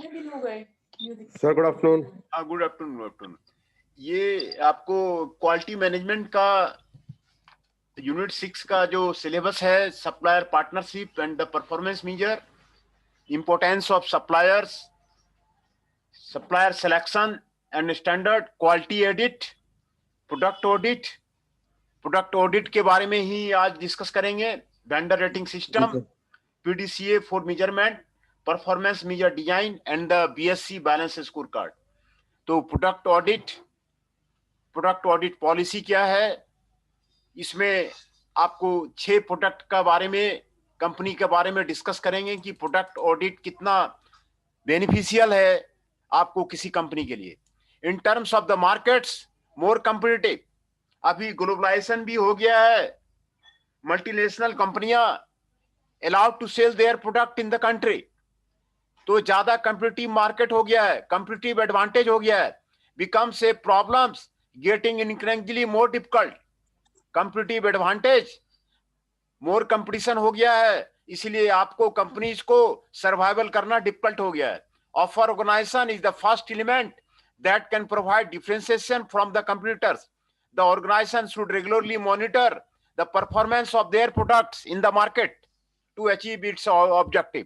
Sir good afternoon. हाँ, good afternoon, good afternoon. ये आपको क्वालिटी मैनेजमेंट का यूनिट 6 का जो सिलेबस है, supplier partnership and the performance measure, importance of suppliers, supplier selection and standard, quality audit, product audit के बारे में ही आज डिस्कस करेंगे। Vendor rating system, PDCA for measurement, performance measure design and the BSc balance score card. तो product audit policy क्या है, इसमें आपको 6 प्रोडक्ट का बारे में, कंपनी के बारे में डिस्कस करेंगे कि प्रोडक्ट ऑडिट कितना बेनिफिशियल है आपको किसी कंपनी के लिए। In terms of the markets, more competitive, अभी ग्लोबलाइजेशन भी हो गया है, मल्टीनेशनल कंपनियां allowed to sell their product in the country, तो ज्यादा कॉम्पिटिटिव मार्केट हो गया है, कॉम्पिटिटिव एडवांटेज हो गया है, becomes a problems getting increasingly more difficult, competitive advantage, more competition हो गया है, इसलिए आपको कंपनीज को सर्वाइवल करना डिफिकल्ट हो गया है। Offer organization is the first element that can provide differentiation from the competitors. The organization should regularly monitor the performance of their products in the market to achieve its objective.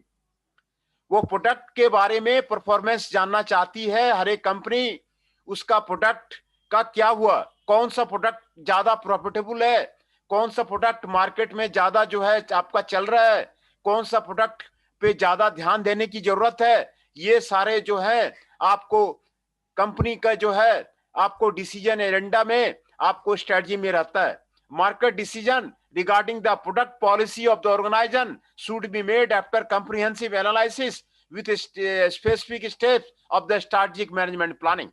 वो product के बारे में performance जानना चाहती है हर एक company, उसका product का क्या हुआ, कौन सा प्रोडक्ट ज्यादा प्रॉफिटेबल है, कौन सा प्रोडक्ट मार्केट में ज्यादा जो है आपका चल रहा है, कौन सा प्रोडक्ट पे ज्यादा ध्यान देने की जरूरत है। ये सारे जो है आपको कंपनी का जो है आपको डिसीजन एजेंडा में, आपको स्ट्रेटजी में रहता है। Market decision regarding the product policy of the organization should be made after comprehensive analysis with specific steps of the strategic management planning।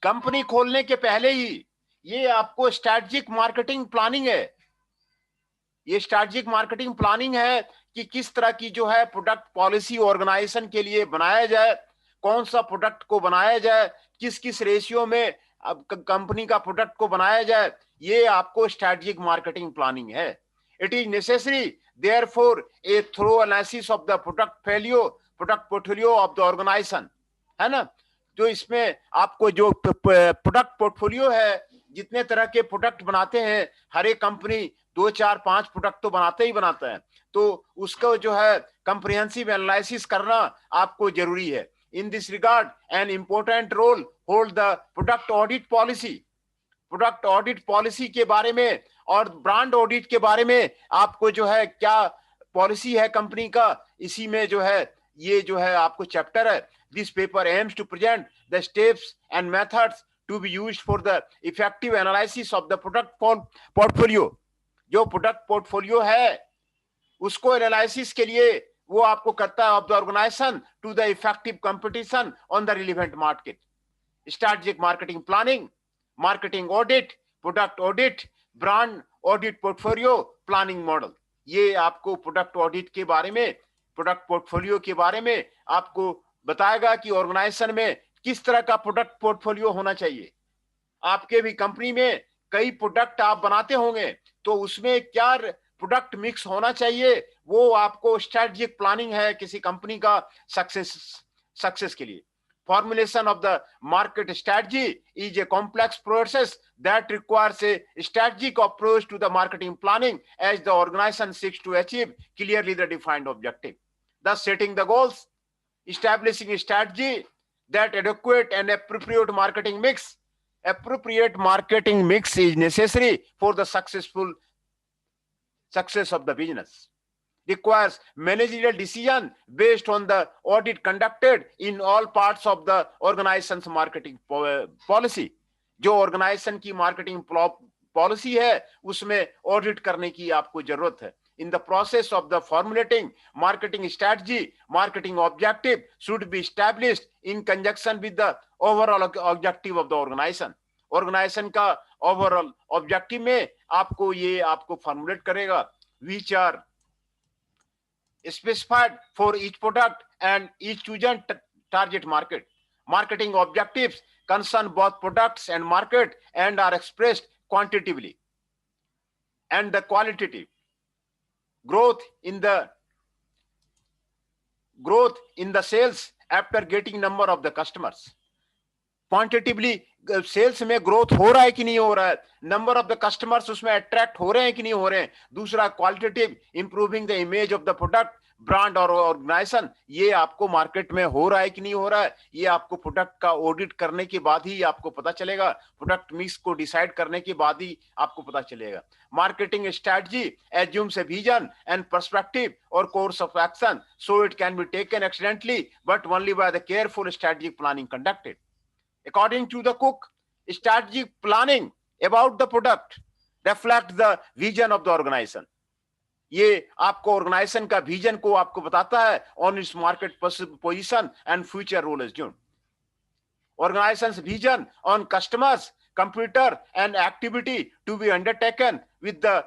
Company खोलने के पहले ही ये आपको स्ट्रेटजिक मार्केटिंग प्लानिंग है, ये स्ट्रेटजिक मार्केटिंग प्लानिंग है कि किस तरह की जो है प्रोडक्ट पॉलिसी ऑर्गेनाइजेशन के लिए बनाया जाए, कौन सा प्रोडक्ट को बनाया जाए, किस किस रेशियो में अब कंपनी का प्रोडक्ट को बनाया जाए, ये आपको स्ट्रेटजिक मार्केटिंग प्लानिंग है। It is necessary therefore a thorough analysis of the product portfolio of the organization, है ना। जो इसमें आपको जो प्रोडक्ट पोर्टफोलियो है, जितने तरह के प्रोडक्ट बनाते हैं हर एक कंपनी 2, 4, 5 प्रोडक्ट तो बनाता ही बनाता है, तो उसको जो है कंप्रिहेंसिव एनालिसिस करना आपको जरूरी है। In this regard, an important role hold the product audit policy। Product audit policy के बारे में और ब्रांड ऑडिट के बारे में आपको जो है क्या पॉलिसी है कंपनी का, इसी में जो है ये जो है आपको चैप्टर है। This paper aims to present the steps and methods to be used for the effective analysis of the product portfolio. जो प्रोडक्ट पोर्टफोलियो है उसको एनालिसिस के लिए वो आपको करता है of the organization to the effective competition on the relevant market. Strategic marketing planning, marketing audit, product audit, brand audit, portfolio planning model, ये आपको प्रोडक्ट ऑडिट के बारे में, प्रोडक्ट पोर्टफोलियो के बारे में आपको बताएगा कि ऑर्गेनाइजेशन में किस तरह का प्रोडक्ट पोर्टफोलियो होना चाहिए। आपके भी कंपनी में कई प्रोडक्ट आप बनाते होंगे, तो उसमें क्या प्रोडक्ट मिक्स होना चाहिए, वो आपको स्ट्रेटेजिक प्लानिंग है किसी कंपनी का सक्सेस के लिए। Formulation of the market strategy is a complex process that requires a strategic approach to the marketing planning as the organization seeks to achieve clearly the defined objective. Thus, setting the goals, establishing a strategy that adequate and appropriate marketing mix. Appropriate marketing mix is necessary for the success of the business. Requires managerial decision based on the audit conducted in all parts of the organization's marketing policy। जो organisation की marketing policy है उसमें audit करने की आपको जरूरत है। In the process of the formulating marketing strategy, marketing objective should be established in conjunction with the overall objective of the organization। Organization का ओवरऑल ऑब्जेक्टिव में आपको ये आपको फॉर्मुलेट करेगा, which are specified for each product and each chosen target market। Marketing objectives concern both products and market and are expressed quantitatively and the qualitative growth in the growth in the sales after getting number of the customers. Quantitatively sales में growth हो रहा है कि नहीं हो रहा है, number of the customers उसमें अट्रैक्ट हो रहे हैं कि नहीं हो रहे हैं. दूसरा qualitative, improving the image of the product, brand और ऑर्गेनाइजेशन, ये आपको मार्केट में हो रहा है कि नहीं हो रहा है, ये आपको प्रोडक्ट का ऑडिट करने के बाद ही आपको पता चलेगा. प्रोडक्ट मिक्स को डिसाइड करने के बाद ही आपको पता चलेगा. Marketing strategy assumes a vision and perspective और course of action, so it can be taken accidentally but only by the careful strategic planning conducted. According to the Cook, strategic planning about the product reflects the vision of the organization. ये आपको organisation का vision को आपको बताता है on its market position and future role as जून. Organization's vision on customers, computer and activity to be undertaken with the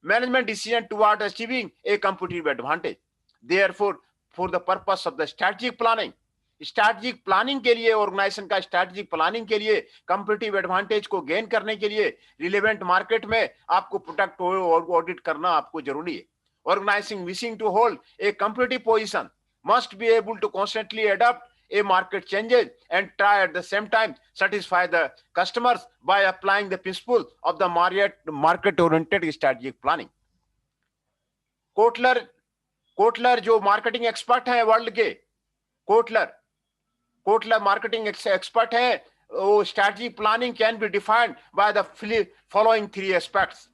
management decision toward achieving a competitive advantage. Therefore, for the purpose of the strategic planning, strategic planning के लिए, organisation का strategic planning के लिए, competitive advantage को gain करने के लिए relevant market में आपको प्रोडक्ट ऑडिट करना आपको जरूरी है. Organizing wishing to hold a competitive position must be able to constantly adopt a market changes and try at the same time satisfy the customers by applying the principle of the market oriented strategic planning. Kotler जो marketing expert हैं world के, Kotler marketing expert है. वो strategic planning can be defined by the following three aspects.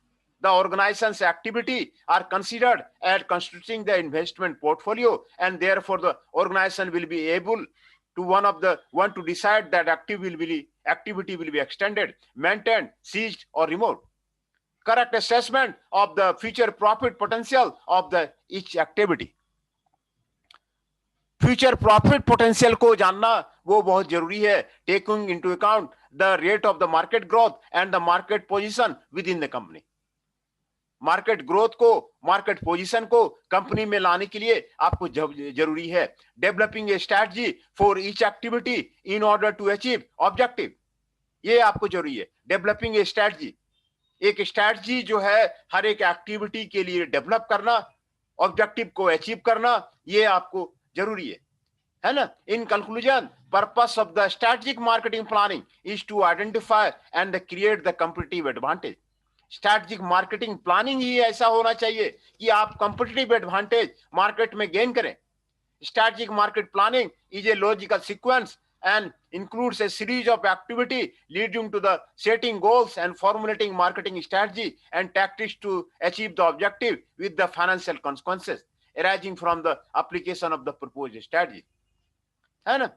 The organization's activity are considered as constituting the investment portfolio, and therefore the organization will be able to one to decide that activity will be extended, maintained, ceased, or removed. Correct assessment of the future profit potential of the each activity. Future profit potential को जानना वो बहुत जरूरी है. Taking into account the rate of the market growth and the market position within the company. Market growth को, market position को company में लाने के लिए आपको जरूरी है. Developing a strategy for each activity in order to achieve objective, ये आपको जरूरी है. डेवलपिंग ए स्ट्रैटेजी, एक स्ट्रैटेजी जो है हर एक एक्टिविटी के लिए डेवलप करना, ऑब्जेक्टिव को अचीव करना, ये आपको जरूरी है ना. In conclusion, purpose of the strategic marketing planning is to identify and create the competitive advantage. Strategic marketing planning ही ऐसा होना चाहिए कि आप कंपटीटिव एडवांटेज मार्केट में गेन करें. Strategic market planning is a logical sequence and includes a series of activity leading to the setting goals and formulating marketing strategy and tactics to achieve the objective with the financial consequences arising from the application of the proposed strategy. And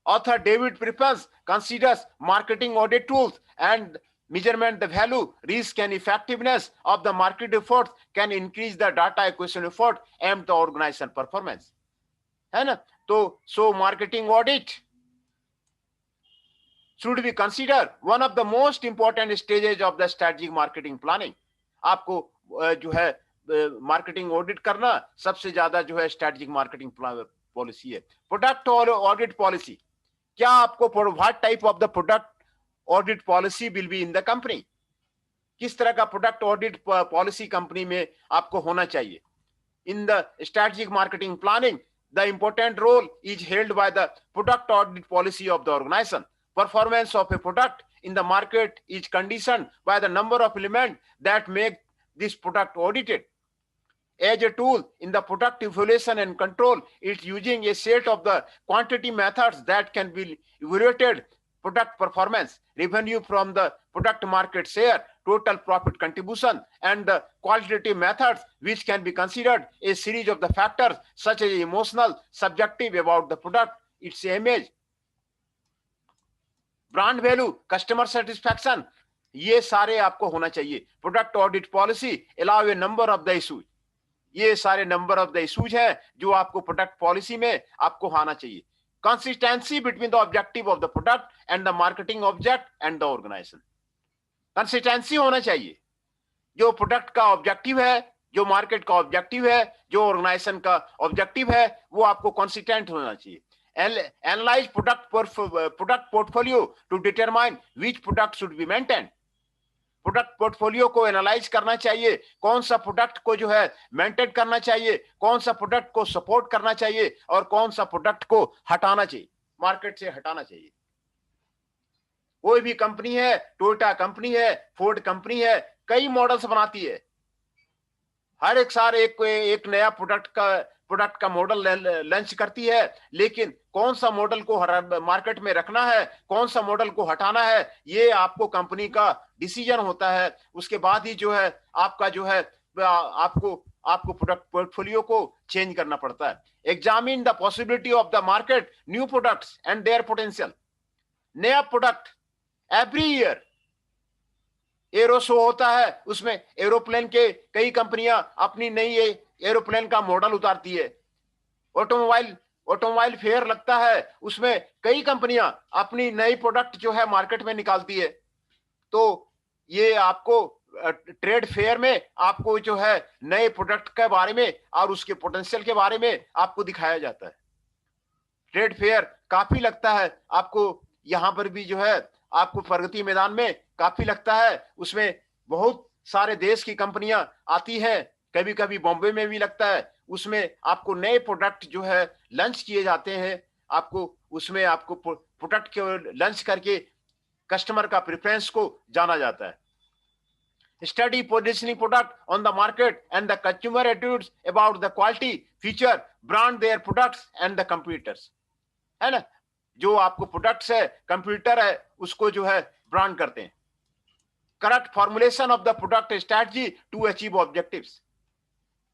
author David Prepons considers marketing audit tools and measurement the value, risk and effectiveness of the market efforts can increase the data acquisition effort and the organization performance. है ना. So marketing audit should be considered one of the most important stages of the strategic marketing planning. आपको जो है marketing audit करना सबसे ज्यादा जो है स्ट्रैटेजिक मार्केटिंग पॉलिसी है. प्रोडक्ट ऑडिट पॉलिसी, क्या आपको what type of the product audit policy will be in the company, किस तरह का प्रोडक्ट ऑडिट पॉलिसी कंपनी में आपको होना चाहिए. In the strategic marketing planning the important role is held by the product audit policy of the organization. Performance of a product in the market is conditioned by the number of elements that make this product audited. As a tool in the product evaluation and control, it's using a set of the quantity methods that can be evaluated: product performance, revenue from the product market share, total profit contribution, and the qualitative methods which can be considered a series of the factors such as emotional, subjective about the product, its image, brand value, customer satisfaction, ये सारे आपको होना चाहिए. Product audit policy allow A number of the issues, ये सारे number of the issues हैं जो आपको प्रोडक्ट पॉलिसी में आपको आना चाहिए. Consistency between the objective of the product and the marketing object and the organization. Consistency होना चाहिए. जो प्रोडक्ट का ऑब्जेक्टिव है, जो मार्केट का ऑब्जेक्टिव है, जो ऑर्गेनाइजेशन का ऑब्जेक्टिव है, वो आपको कंसिस्टेंट होना चाहिए. Analyze product portfolio to determine which product should be maintained. Product portfolio को एनालाइज करना चाहिए, कौन सा प्रोडक्ट को जो है मेंटेन करना चाहिए, कौन सा प्रोडक्ट को सपोर्ट करना चाहिए और कौन सा प्रोडक्ट को हटाना चाहिए, मार्केट से हटाना चाहिए। कोई भी कंपनी है, टोयोटा कंपनी है, फोर्ड कंपनी है, कई मॉडल्स बनाती है, हर एक साल एक नया प्रोडक्ट का मॉडल लॉन्च करती है, लेकिन कौन सा मॉडल को मार्केट में रखना है, कौन सा मॉडल को हटाना है, ये आपको कंपनी का डिसीजन होता है। उसके बाद ही जो है आपका जो है आपको प्रोडक्ट पोर्टफोलियो को चेंज करना पड़ता है। Examine the possibility of the market, new products and their potential. नया product every year aero show होता है, उसमें एरोप्लेन के कई कंपनियां अपनी नई एरोप्लेन का मॉडल उतारती है। ऑटोमोबाइल फेयर लगता है, उसमें कई कंपनियां अपनी नई प्रोडक्ट जो है मार्केट में निकालती है। तो ये आपको ट्रेड फेयर में आपको जो है नए प्रोडक्ट के बारे में और उसके पोटेंशियल के बारे में आपको दिखाया जाता है। ट्रेड फेयर काफी लगता है आपको, यहां पर भी जो है आपको प्रगति मैदान में काफी लगता है, उसमें बहुत सारे देश की कंपनियां आती हैं, कभी कभी बॉम्बे में भी लगता है। उसमें आपको नए प्रोडक्ट जो है लॉन्च किए जाते हैं, आपको उसमें आपको प्रोडक्ट के लॉन्च करके कस्टमर का प्रेफरेंस को जाना जाता है। Study positioning product on the market and the consumer attitudes about the quality, feature, brand their products and the competitors, है ना। जो आपको प्रोडक्ट्स है, कंप्यूटर है, उसको जो है ब्रांड करते हैं। Correct formulation of the product strategy to achieve objectives.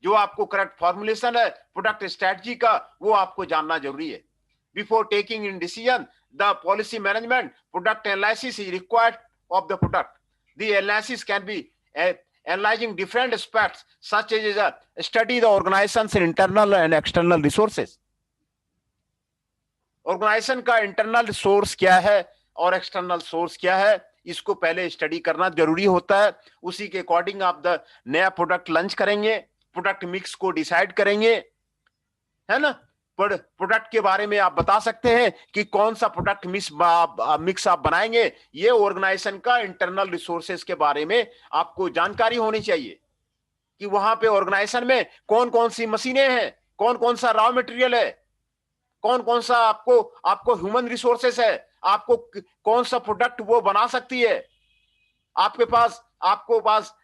जो आपको करेक्ट फॉर्मुलेशन है प्रोडक्ट स्ट्रेटजी का, वो आपको जानना जरूरी है। Before taking in decision the policy management product analysis is required of the product. The analysis can be analyzing different aspects such as study the organization's internal and external resources। Organization का internal source क्या है और external source क्या है, इसको पहले study करना जरूरी होता है। उसी के अकॉर्डिंग आप द नया प्रोडक्ट लॉन्च करेंगे, प्रोडक्ट मिक्स को डिसाइड करेंगे, है ना। प्रोडक्ट के बारे में आप बता सकते हैं कि कौन सा प्रोडक्ट मिक्स आप बनाएंगे। ये ऑर्गेनाइजेशन का इंटरनल रिसोर्सेज के बारे में आपको जानकारी होनी चाहिए कि वहां पे ऑर्गेनाइजेशन में कौन कौन सी मशीनें हैं, कौन कौन सा रॉ मटेरियल है, कौन कौन सा आपको ह्यूमन रिसोर्सेस है, आपको कौन सा प्रोडक्ट वो बना सकती है। आपको पास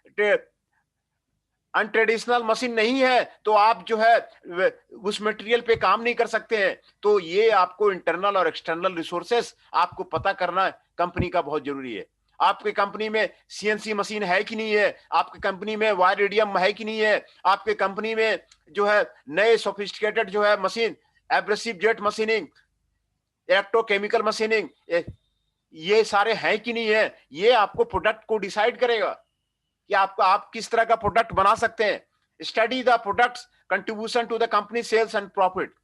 अनट्रेडिशनल मशीन नहीं है तो आप जो है उस मटेरियल पे काम नहीं कर सकते हैं। तो ये आपको इंटरनल और एक्सटर्नल रिसोर्सेस आपको पता करना कंपनी का बहुत जरूरी है। आपके कंपनी में सीएनसी मशीन है कि नहीं है, आपकी कंपनी में वायर रेडियम है कि नहीं है, आपके कंपनी में जो है नए सोफिस्टिकेटेड जो है machine, abrasive jet machining, electrochemical machining, ये सारे हैं कि नहीं है। ये आपको प्रोडक्ट को डिसाइड करेगा कि आप किस तरह का प्रोडक्ट बना सकते हैं। Study the products contribution to the company sales and profit.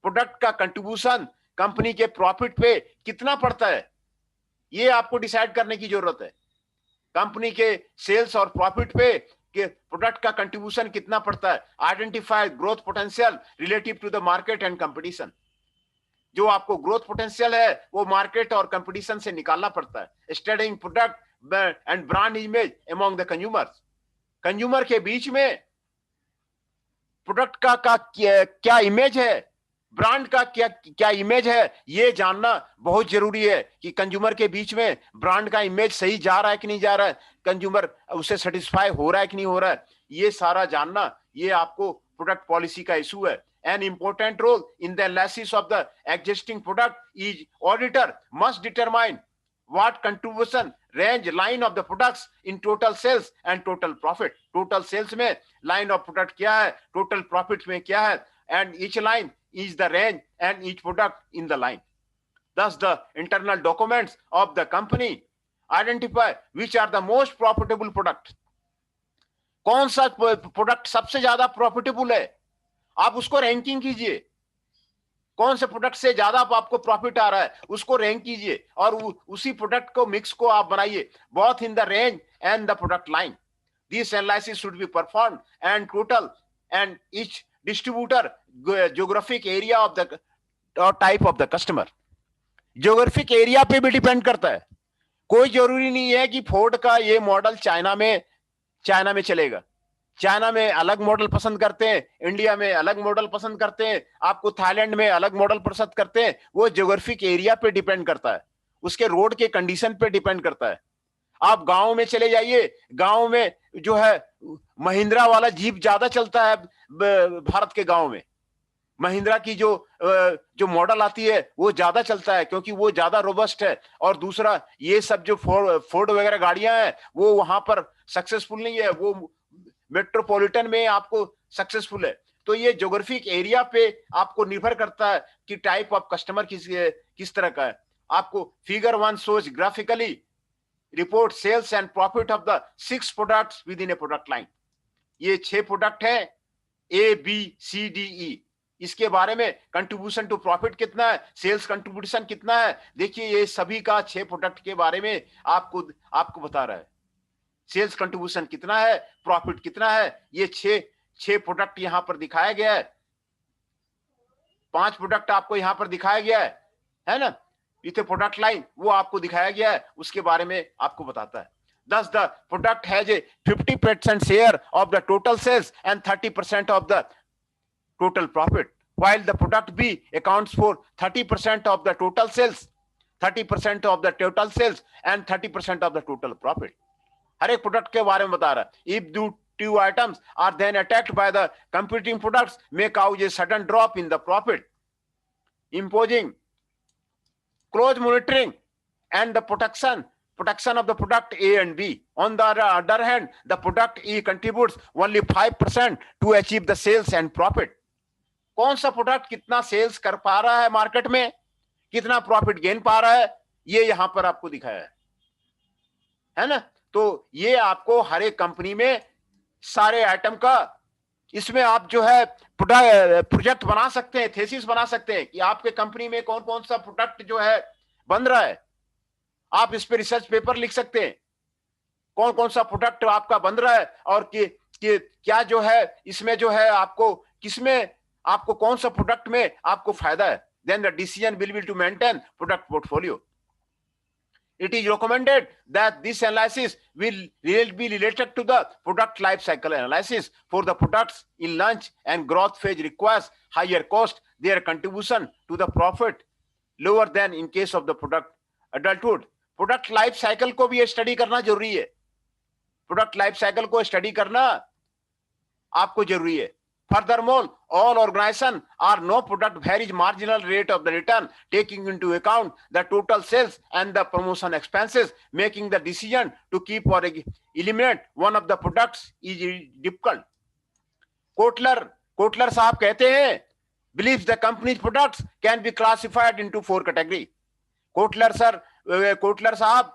Product का कंट्रीब्यूशन कंपनी के प्रॉफिट पे कितना पड़ता है, ये आपको डिसाइड करने की जरूरत है। कंपनी के सेल्स और प्रॉफिट पे कि प्रोडक्ट का कंट्रीब्यूशन कितना पड़ता है। Identify growth potential relative to the market and competition. जो आपको ग्रोथ पोटेंशियल है वो मार्केट और कंपटीशन से निकालना पड़ता है। Studying product and brand image among the consumers. Consumer के बीच में प्रोडक्ट का क्या इमेज है, ब्रांड का क्या इमेज है, ये जानना बहुत जरूरी है कि कंज्यूमर के बीच में ब्रांड का इमेज सही जा रहा है कि नहीं जा रहा है, कंज्यूमर उससे सेटिस्फाई हो रहा है कि नहीं हो रहा है, ये सारा जानना ये आपको प्रोडक्ट पॉलिसी का इशू है। An important role in the analysis of the existing product is auditor must determine what contribution range line of the products in total sales and total profit। total sales में line of product क्या है, total profit में क्या है, and each line is the range and each product in the line। Thus the internal documents of the company identify which are the most profitable product। कौन सा product सबसे ज्यादा profitable है, आप उसको रैंकिंग कीजिए। कौन से प्रोडक्ट से ज्यादा आपको प्रॉफिट आ रहा है उसको रैंक कीजिए और उसी प्रोडक्ट को मिक्स को आप बनाइए, both in the range and the product line. This analysis should be perform and total and each distributor geographic area of the type of the customer. Geographic area पे भी depend करता है। कोई जरूरी नहीं है कि फोर्ड का ये मॉडल चाइना में चलेगा। चाइना में अलग मॉडल पसंद करते हैं, इंडिया में अलग मॉडल पसंद करते हैं, आपको थाईलैंड में अलग मॉडल पसंद करते हैं। वो ज्योग्राफिक एरिया पे डिपेंड करता है, उसके रोड के कंडीशन पे डिपेंड करता है। आप गांव में चले जाइए, गांव में जो है महिंद्रा वाला जीप ज्यादा चलता है। भारत के गांव में महिंद्रा की जो मॉडल आती है वो ज्यादा चलता है, क्योंकि वो ज्यादा रोबस्ट है। और दूसरा, ये सब जो फोर्ड वगैरह गाड़ियां हैं वो वहां पर सक्सेसफुल नहीं है, वो मेट्रोपॉलिटन में आपको सक्सेसफुल है। तो ये ज्योग्राफिक एरिया पे आपको निर्भर करता है कि टाइप ऑफ कस्टमर किस तरह का है। आपको figure 1 shows graphically report sales and profit of the 6 products within a product line. ये 6 प्रोडक्ट है, A B C D E. इसके बारे में कंट्रीब्यूशन टू प्रॉफिट कितना है, सेल्स कंट्रीब्यूशन कितना है, देखिए ये सभी का 6 प्रोडक्ट के बारे में आपको बता रहा है। सेल्स कंट्रीब्यूशन कितना है, प्रॉफिट कितना है, ये 6 प्रोडक्ट यहां पर दिखाया गया है। 5 प्रोडक्ट आपको यहां पर दिखाया गया है ना, इथे प्रोडक्ट लाइन वो आपको दिखाया गया है, उसके बारे में आपको बताता है। Thus, the product has a 50% share of the total sales and 30% of the total profit, while the product B accounts for 30% of the total sales, 30% of the total sales and 30% of the total profit. हर एक product के बारे में बता रहा है। If the two items are then attacked by the competing products, may cause a sudden drop in the profit, imposing close monitoring and the protection of the product A and B. On the other hand, the product E contributes only 5% to achieve the sales and profit. कौन सा product कितना sales कर पा रहा है market में, कितना profit gain पा रहा है, ये यहां पर आपको दिखाया है ना। तो ये आपको हर एक कंपनी में सारे आइटम का, इसमें आप जो है प्रोजेक्ट बना सकते हैं, थेसिस बना सकते हैं कि आपके कंपनी में कौन कौन सा प्रोडक्ट जो है बन रहा है। आप इस पे रिसर्च पेपर लिख सकते हैं, कौन कौन सा प्रोडक्ट आपका बन रहा है और क्या जो है इसमें जो है आपको किसमें आपको कौन सा प्रोडक्ट में आपको फायदा है। Then the decision will be to maintain product portfolio. It is recommended that this analysis will be related to the product life cycle analysis. For the products in launch and growth phase requires higher cost, their contribution to the profit lower than in case of the product adulthood. Product life cycle को भी study करना जरूरी है, product life cycle को study करना आपको जरूरी है। Furthermore, all organizations are no product varies marginal rate of the return, taking into account the total sales and the promotion expenses. Making the decision to keep or eliminate one of the products is difficult. Kotler साहब कहते हैं, believes the company's products can be classified into 4 categories. Kotler साहब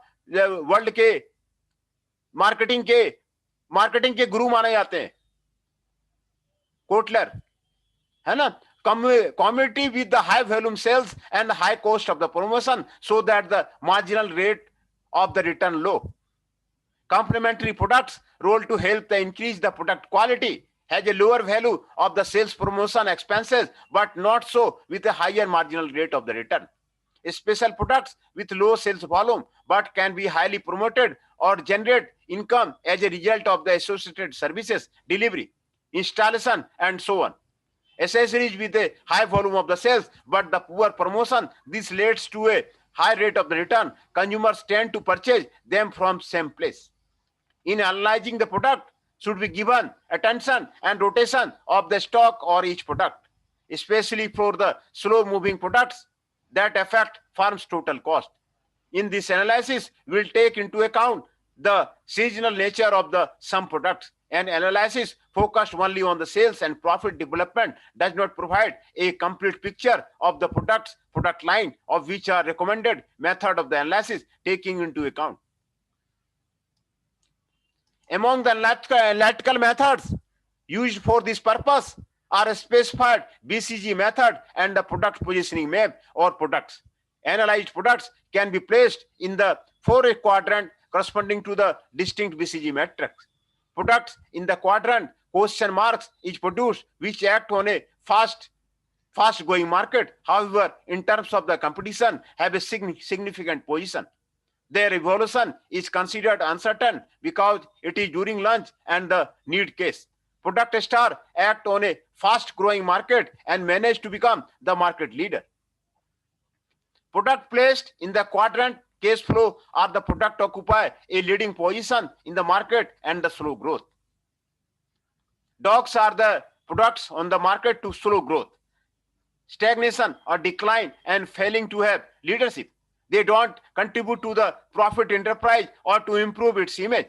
world के marketing के गुरु माने जाते हैं, Kotler है ना। Commodity with the high volume sales and high cost of the promotion so that the marginal rate of the return low. Complementary products role to help the increase the product quality has a lower value of the sales promotion expenses, but not so with a higher marginal rate of the return. Special products with low sales volume but can be highly promoted or generate income as a result of the associated services, delivery, installation, and so on. Accessories with a high volume of the sales but the poor promotion, this leads to a high rate of the return. Consumers tend to purchase them from same place. In analyzing the product, should be given attention and rotation of the stock or each product, especially for the slow moving products that affect firm's total cost. In this analysis, we'll take into account the seasonal nature of the some products. An analysis focused only on the sales and profit development does not provide a complete picture of the product line of which are recommended method of the analysis taking into account. Among the analytical methods used for this purpose are specified BCG method and the product positioning map or products. Analyzed products can be placed in the 4 quadrant corresponding to the distinct BCG matrix. Products in the quadrant question marks is produced which act on a fast going market, however in terms of the competition have a significant position. Their evolution is considered uncertain because it is during launch and the need case. Product star act on a fast growing market and manage to become the market leader. Product placed in the quadrant case flow or the product occupy a leading position in the market and the slow growth. Dogs are the products on the market to slow growth, stagnation or decline and failing to have leadership. They don't contribute to the profit enterprise or to improve its image.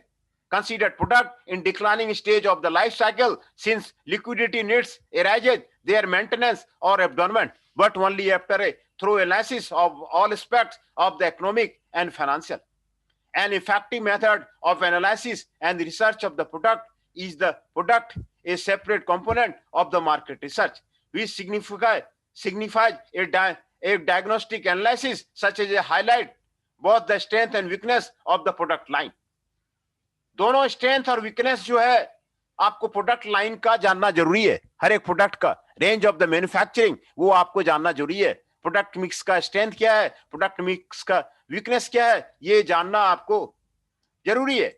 Considered product in declining stage of the life cycle since liquidity needs arises, their maintenance or abandonment, but only after a thorough analysis of all aspects of the economic and financial. An effective method of analysis and research of the product is the product a separate component of the market research, which signifies a diagnostic analysis such as a highlight both the strength and weakness of the product line. दोनों strength और weakness जो है आपको product line का जानना जरूरी है. हर एक प्रोडक्ट का रेंज ऑफ द मैन्युफैक्चरिंग वो आपको जानना जरूरी है. प्रोडक्ट मिक्स का स्ट्रेंथ क्या है, प्रोडक्ट मिक्स का वीकनेस क्या है, ये जानना आपको जरूरी है.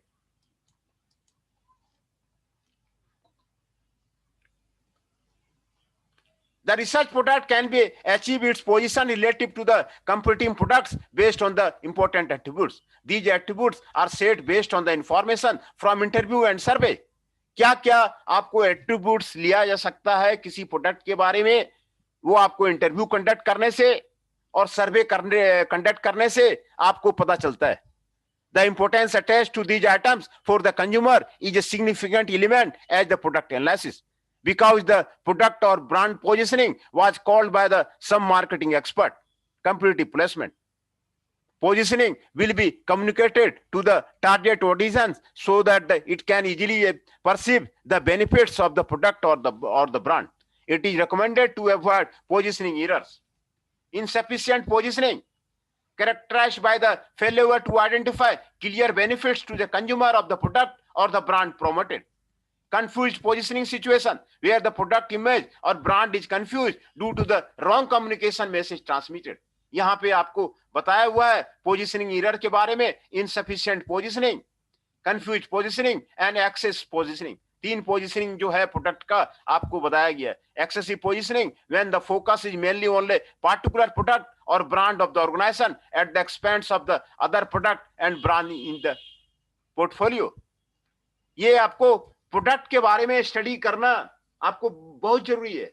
The research product can be achieve its position relative to the competing products based on the important attributes. These attributes are set based on the information from interview and survey. क्या क्या आपको attributes लिया जा सकता है किसी product के बारे में, वो आपको इंटरव्यू कंडक्ट करने से और सर्वे कंडक्ट करने से आपको पता चलता है. The importance attached to these items for the consumer is a significant element as the product analysis. Because the product or brand positioning was called by some marketing expert competitive placement. Positioning will be communicated to the target audience so that it can easily perceive the benefits of the product or the brand. It is recommended to avoid positioning errors. Insufficient positioning, characterized by the failure to identify clear benefits to the consumer of the product or the brand promoted. Confused positioning situation where the product image or brand is confused due to the wrong communication message transmitted. यहाँ पे आपको बताया हुआ है positioning error के बारे में. Insufficient positioning, confuse positioning and excess positioning. तीन पोजिशनिंग जो है प्रोडक्ट का आपको बताया गया है. Excessive positioning when the focus is mainly only particular product और brand of the organisation at the expense of the other product and brand in the portfolio. ये आपको प्रोडक्ट के बारे में स्टडी करना आपको बहुत जरूरी है.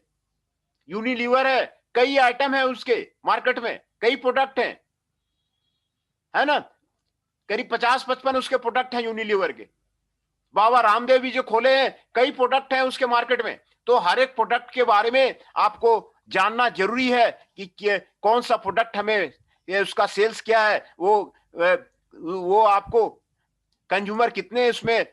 यूनिलीवर है, कई आइटम है उसके मार्केट में, कई प्रोडक्ट हैं, है ना, करीब 50-55 उसके प्रोडक्ट हैं यूनिलीवर के. बाबा रामदेव भी जो खोले हैं, कई प्रोडक्ट हैं उसके मार्केट में. तो हर एक प्रोडक्ट के बारे में आपको जानना जरूरी है कि कौन सा प्रोडक्ट हमें, उसका सेल्स क्या है, वो आपको कंज्यूमर कितने उसमें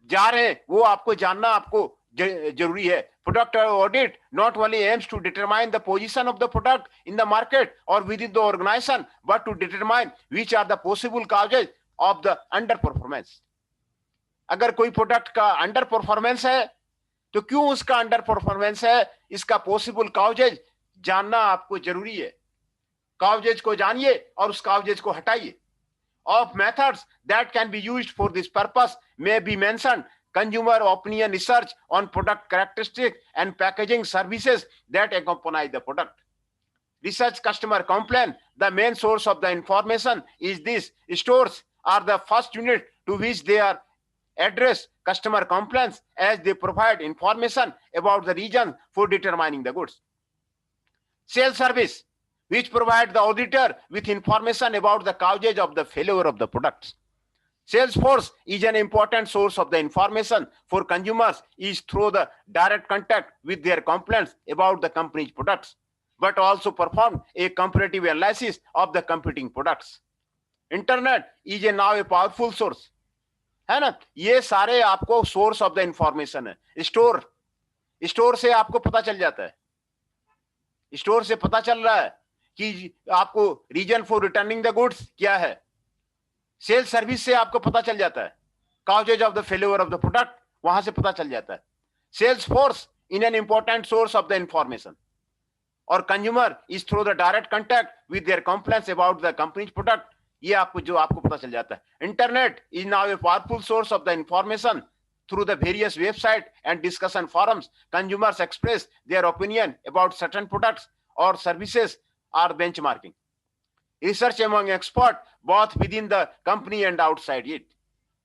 जा रहे हैं, वो आपको जानना आपको जरूरी है. Product audit not only aims to determine the position of the product in the market or within the organization, but to determine which are the possible causes of the underperformance. अगर कोई प्रोडक्ट का under performance है तो क्यों उसका under performance है, इसका possible causes जानना आपको जरूरी है. काउजेज को जानिए और उस काउजेज को हटाइए. Of methods that can be used for this purpose may be mentioned consumer opinion research on product characteristics and packaging services that accompany the product. Research customer complaint. The main source of the information is this. Stores are the first unit to which they are address customer complaints as they provide information about the reason for determining the goods. Sales service, which provide the auditor with information about the causes of the failure of the products. Salesforce is an important source of the information for consumers is through the direct contact with their complaints about the company's products, but also perform a comparative analysis of the competing products. Internet is now a powerful source, है ना. ये सारे आपको source of the information है. Store से आपको पता चल जाता है, स्टोर से पता चल रहा है कि आपको reason for returning the goods क्या है. सेल्स सर्विस से आपको पता चल जाता है causes of the failure of the product, वहां से पता चल जाता है. Sales force in an important source of the information और consumer is through the direct contact with their complaints about the company's product. ये आपको जो आपको पता चल जाता है। Internet is now a powerful source of the information. Through the various websites and discussion forums, consumers express their opinion about certain products or services or benchmarking. Research among experts, both within the company and outside it.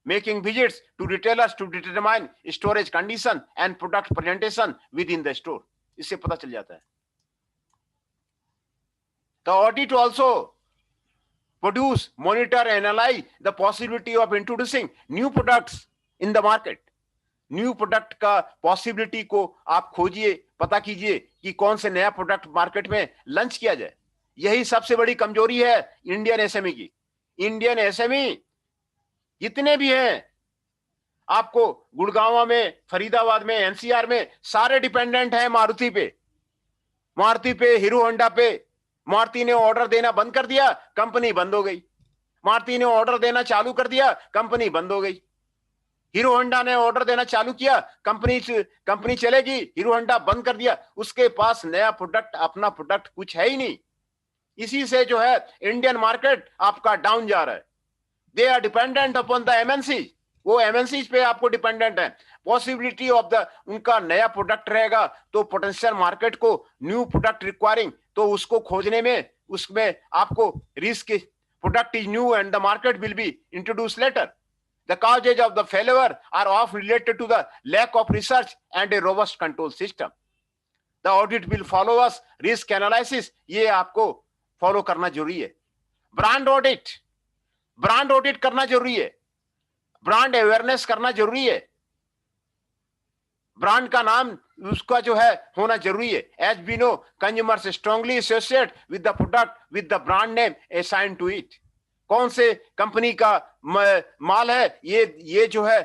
Making visits to retailers to determine storage condition and product presentation within the store. इससे पता चल जाता है। The audit also produce, monitor, analyze the possibility of introducing new products in the market. New product का possibility को आप खोजिए, पता कीजिए कि कौन से नया प्रोडक्ट मार्केट में लॉन्च किया जाए। यही सबसे बड़ी कमजोरी है इंडियन एसएमई की। इंडियन एसएमई जितने भी हैं, आपको गुड़गांव में, फरीदाबाद में, एनसीआर में, सारे डिपेंडेंट हैं मारुति पे, हीरो होंडा पे। मारुति ने ऑर्डर देना बंद कर दिया, कंपनी बंद हो गई। मारुति ने ऑर्डर देना चालू कर दिया, कंपनी बंद हो गई। हीरो होंडा ने ऑर्डर देना चालू किया, कंपनी चलेगी, हीरो होंडा बंद कर दिया। उसके पास नया प्रोडक्ट, अपना प्रोडक्ट कुछ है ही नहीं। इसी से जो है इंडियन मार्केट आपका डाउन जा रहा है। They are dependent upon the MNC, वो एमएनसी पे आपको डिपेंडेंट है। पॉसिबिलिटी ऑफ द उनका नया प्रोडक्ट रहेगा तो पोटेंशियल मार्केट को न्यू प्रोडक्ट रिक्वायरिंग, तो उसको खोजने में, उसमें आपको risk, product is new and the market will be introduce later. The causes of the failure are often related to the lack of research and a robust control system. The audit will follow us risk analysis, ये आपको follow करना जरूरी है। Brand audit करना जरूरी है। Brand awareness करना जरूरी है। ब्रांड का नाम उसका जो है होना जरूरी है। As we know, consumers strongly associate with the product with the brand name assigned to it. कौन से कंपनी का माल है, ये जो है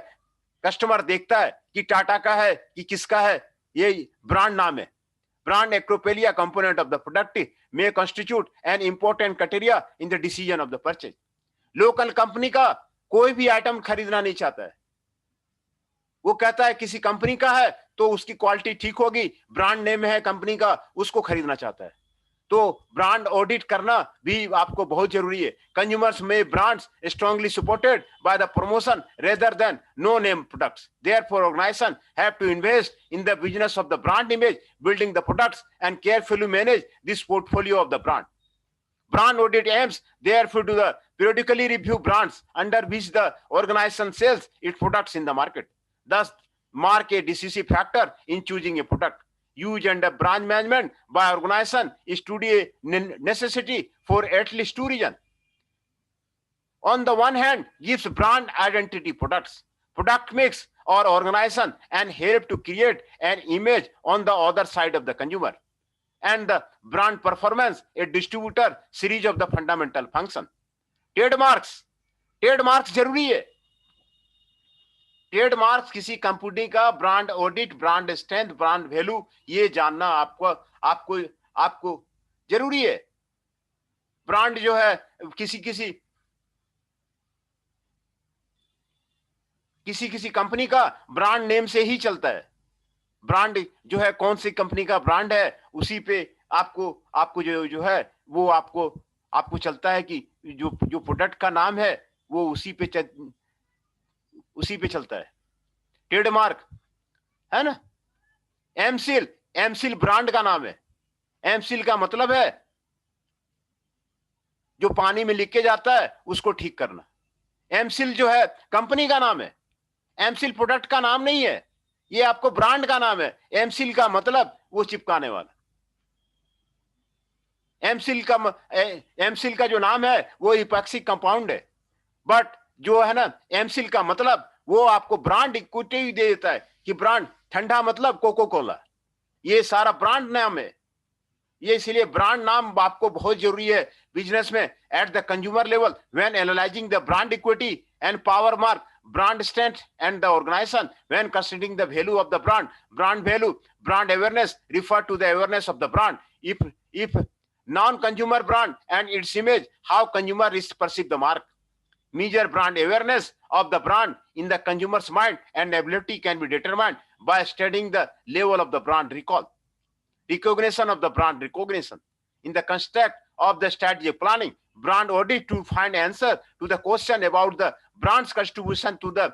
कस्टमर देखता है कि टाटा का है कि किसका है, ये ब्रांड नाम है। ब्रांड एक्रोपेलिया component of the product may constitute an important criteria in the decision of the purchase. Local company का कोई भी आइटम खरीदना नहीं चाहता है। वो कहता है किसी कंपनी का है तो उसकी क्वालिटी ठीक होगी, ब्रांड नेम है कंपनी का, उसको खरीदना चाहता है। तो ब्रांड ऑडिट करना भी आपको बहुत जरूरी है। कंज्यूमर्स में brands strongly supported by the promotion rather than no name products. Therefore organisation have to invest in the business of the brand image, building the products and carefully manage this portfolio of the brand. Brand audit aims therefore to the periodically review brands under which the organization sells its products in the market. Thus, mark a decisive factor in choosing a product. Use and branch management by organization is today a necessity for at least two reasons. On the one hand, gives brand identity products, product mix or organization, and help to create an image on the other side of the consumer. And the brand performance, a distributor series of the fundamental function. Trademarks जरूरी है। Trademarks किसी company का brand audit, brand strength, brand value, ये जानना आपको जरूरी है। Brand जो है किसी कंपनी का ब्रांड नेम से ही चलता है। ब्रांड जो है कौन सी कंपनी का ब्रांड है, उसी पे आपको जो है वो आपको चलता है कि जो प्रोडक्ट का नाम है वो उसी पे चलता है। ट्रेडमार्क है ना। एमसील ब्रांड का नाम है। एमसील का मतलब है जो पानी में लिख के जाता है उसको ठीक करना। एमसील जो है कंपनी का नाम है, एमसील प्रोडक्ट का नाम नहीं है, ये आपको ब्रांड का नाम है। एमसील का मतलब वो चिपकाने वाला। एमसील का जो नाम है वो इपॉक्सी कंपाउंड है, बट जो है ना एमसील का मतलब वो आपको ब्रांड इक्विटी दे देता है कि ब्रांड ठंडा मतलब कोको कोला, ये सारा ब्रांड नाम है। ये इसलिए ब्रांड नाम आपको बहुत जरूरी है बिजनेस में। At the consumer level, when analysing the brand equity and power mark, brand strength and the organization, when considering the value of the brand value, brand awareness refer to the awareness of the brand. If non-consumer brand and its image, how consumer is perceive the mark. Measure brand awareness of the brand in the consumer's mind and ability can be determined by studying the level of the brand recall. Recognition of the brand recognition. In the construct of the strategic planning, brand audit to find answer to the question about the brand's contribution to the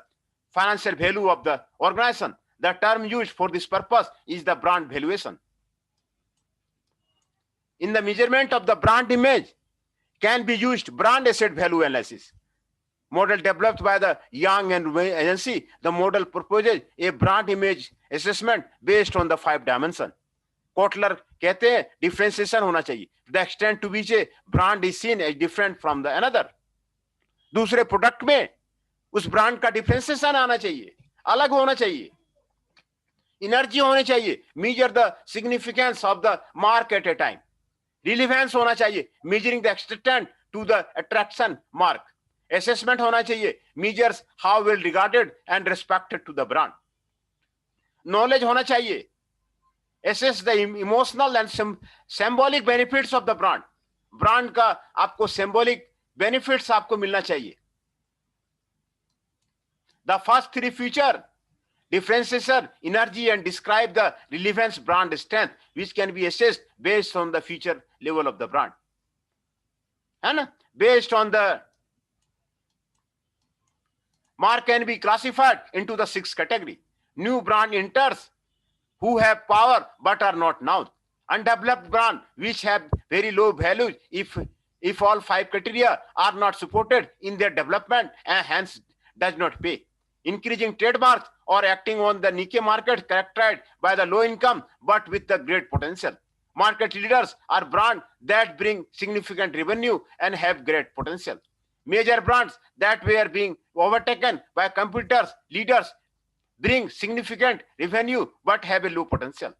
financial value of the organization. The term used for this purpose is the brand valuation. In the measurement of the brand image can be used brand asset value analysis. Model developed by the Young and Wei agency, the model proposes a brand image assessment based on the 5 dimensions. Kotler कहते हैं differentiation होना चाहिए, the extent to which a brand is seen as different from the another. दूसरे product में उस brand का differentiation आना चाहिए, अलग होना चाहिए, एनर्जी होनी चाहिए, measure the significance of the mark at a time, relevance होना चाहिए, measuring the extent to the attraction mark, assessment होना चाहिए, measures how well regarded and respected to the brand, knowledge होना चाहिए, assess the emotional and symbolic benefits of the brand. Brand का आपको symbolic benefits आपको मिलना चाहिए. The first 3 feature, differentiation, energy, and describe the relevance brand strength, which can be assessed based on the feature level of the brand. And based on the mark can be classified into the 6 category. New brand enters who have power but are not now. Undeveloped brand which have very low values if all 5 criteria are not supported in their development and hence does not pay. Increasing trademarks or acting on the niche market characterized by the low income but with the great potential. Market leaders are brands that bring significant revenue and have great potential. Major brands that were being overtaken by competitors, leaders bring significant revenue but have a low potential.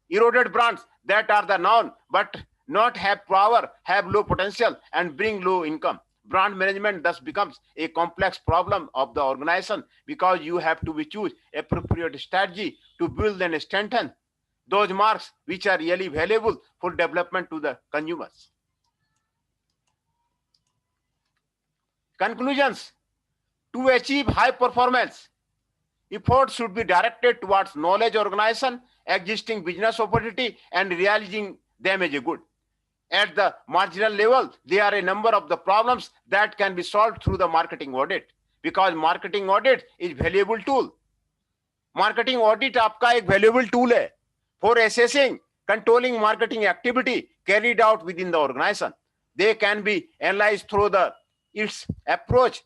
Eroded brands that are the known but not have power, have low potential and bring low income. Brand management thus becomes a complex problem of the organization because you have to choose appropriate strategy to build and strengthen those marks which are really valuable for development to the consumers. Conclusions. To achieve high performance, efforts should be directed towards knowledge organization, existing business opportunity, and realizing them as a good. At the marginal level, there are a number of the problems that can be solved through the marketing audit because marketing audit is valuable tool. Marketing audit आपका एक valuable tool है for assessing, controlling marketing activity carried out within the organization. They can be analyzed through its approach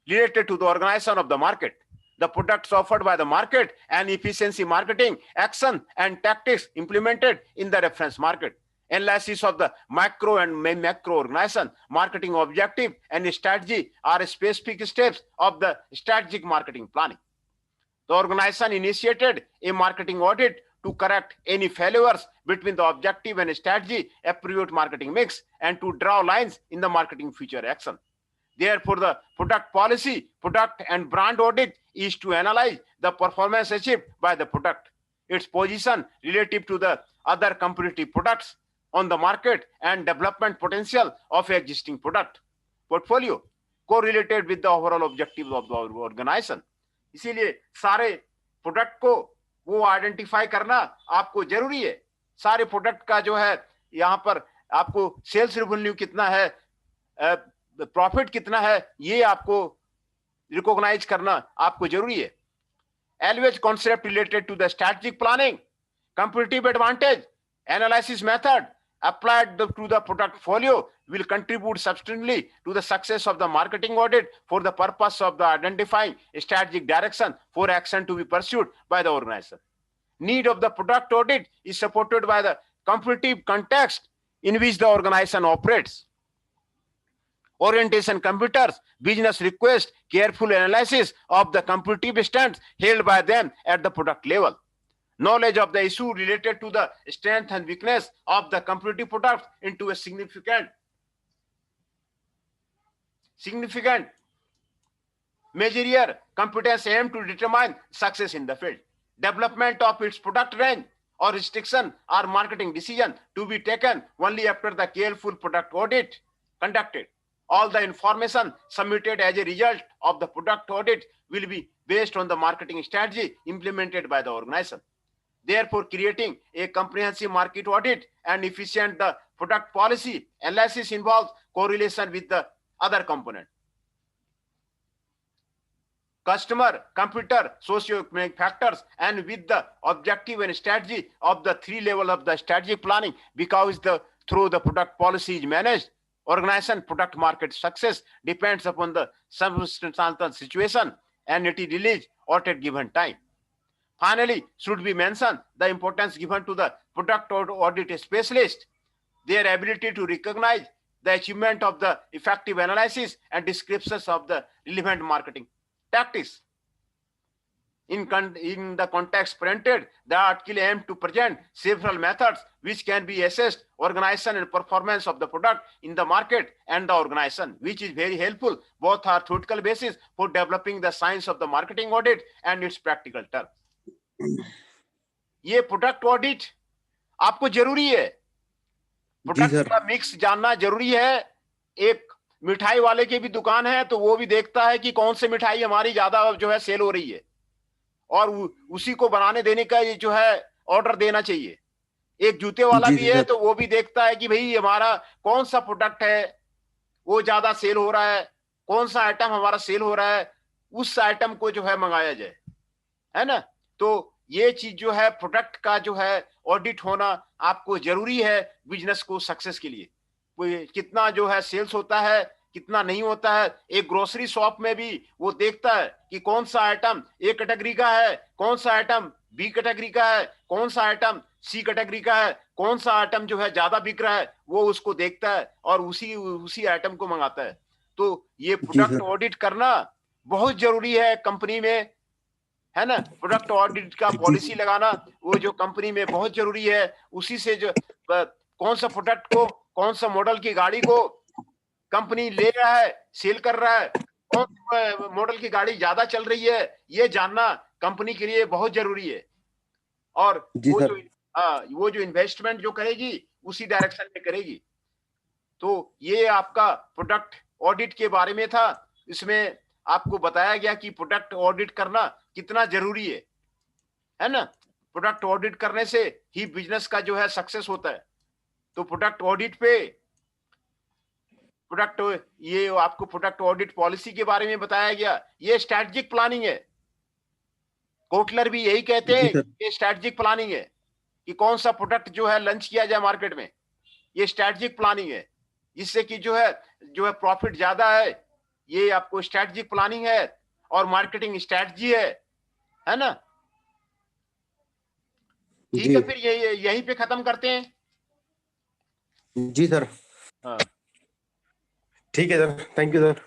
related to the organization of the market, the products offered by the market, and efficiency marketing action and tactics implemented in the reference market. Analysis of the micro and macro organization, marketing objective and strategy are specific steps of the strategic marketing planning. The organization initiated a marketing audit to correct any failures between the objective and strategy, appropriate marketing mix, and to draw lines in the marketing future action. Therefore, the product policy, product and brand audit is to analyze the performance achieved by the product, its position relative to the other competitive products on the market, and development potential of existing product portfolio correlated with the overall objective of the organization. इसीलिए सारे product को वो identify करना आपको जरूरी है. सारे product का जो है यहाँ पर आपको सेल्स रेवेन्यू कितना है, प्रॉफिट कितना है, ये आपको रिकॉग्नाइज करना आपको जरूरी है. Always concept related to the strategic planning, competitive advantage analysis method applied to the product portfolio will contribute substantially to the success of the marketing audit for the purpose of the identifying strategic direction for action to be pursued by the organization. Need of the product audit is supported by the competitive context in which the organization operates. Orientation competitors, business request, careful analysis of the competitive stance held by them at the product level. Knowledge of the issue related to the strength and weakness of the competitive products into a significant measure competence aim to determine success in the field. Development of its product range or restriction or marketing decision to be taken only after the careful product audit conducted. All the information submitted as a result of the product audit will be based on the marketing strategy implemented by the organization. Therefore, creating a comprehensive market audit and efficient the Product policy analysis involves correlation with the other component. Customer, computer, socio-economic factors, and with the objective and strategy of the three level of the strategic planning, because through the product policy is managed, organization product market success depends upon the circumstantial situation and it is released at a given time. Finally, should be mentioned the importance given to the product audit specialist, their ability to recognize the achievement of the effective analysis and descriptions of the relevant marketing tactics. In the context presented, the article aims to present several methods which can be assessed organization and performance of the product in the market and the organization, which is very helpful. Both are theoretical basis for developing the science of the marketing audit and its practical terms. ये product audit आपको जरूरी है, product का mix जानना जरूरी है। एक मिठाई वाले की भी दुकान है तो वो भी देखता है कि कौन सी मिठाई हमारी ज्यादा जो है सेल हो रही है और उसी को बनाने देने का ये जो है ऑर्डर देना चाहिए। एक जूते वाला भी है तो वो भी देखता है कि भाई हमारा कौन सा प्रोडक्ट है वो ज्यादा सेल हो रहा है, कौन सा आइटम हमारा सेल हो रहा है, उस आइटम को जो है मंगाया जाए, है ना। तो ये चीज जो है प्रोडक्ट का जो है ऑडिट होना आपको जरूरी है बिजनेस को सक्सेस के लिए। कितना जो है सेल्स होता है, कितना नहीं होता है। एक ग्रोसरी शॉप में भी वो देखता है कि कौन सा आइटम ए कैटेगरी का है, कौन सा आइटम बी कैटेगरी का है, कौन सा आइटम सी कैटेगरी का है, कौन सा आइटम जो है ज्यादा बिक रहा है, वो उसको देखता है और उसी आइटम को मंगाता है। तो ये प्रोडक्ट ऑडिट करना बहुत जरूरी है कंपनी में, है ना। प्रोडक्ट ऑडिट का पॉलिसी लगाना वो जो कंपनी में बहुत जरूरी है। उसी से जो कौन सा प्रोडक्ट को, कौन सा मॉडल की गाड़ी को कंपनी ले रहा है, सेल कर रहा है, कौन मॉडल की गाड़ी ज्यादा चल रही है, ये जानना कंपनी के लिए बहुत जरूरी है। और वो जो इन्वेस्टमेंट जो करेगी उसी डायरेक्शन में करेगी। तो ये आपका प्रोडक्ट ऑडिट के बारे में था। इसमें आपको बताया गया कि प्रोडक्ट ऑडिट करना कितना जरूरी है ना। प्रोडक्ट ऑडिट करने से ही बिजनेस का जो है सक्सेस होता है। तो प्रोडक्ट ऑडिट पे ये आपको प्रोडक्ट ऑडिट पॉलिसी के बारे में बताया गया। ये स्ट्रेटेजिक प्लानिंग है, कोटलर भी यही कहते हैं ये स्ट्रेटेजिक प्लानिंग है कि कौन सा प्रोडक्ट जो है लॉन्च किया जाए मार्केट में। ये स्ट्रेटेजिक प्लानिंग है जिससे कि जो है प्रॉफिट ज्यादा है। ये आपको स्ट्रेटेजिक प्लानिंग है और मार्केटिंग स्ट्रेटजी है ना। ठीक है, फिर यहीं पे खत्म करते हैं। जी सर। हाँ ठीक है सर, थैंक यू सर।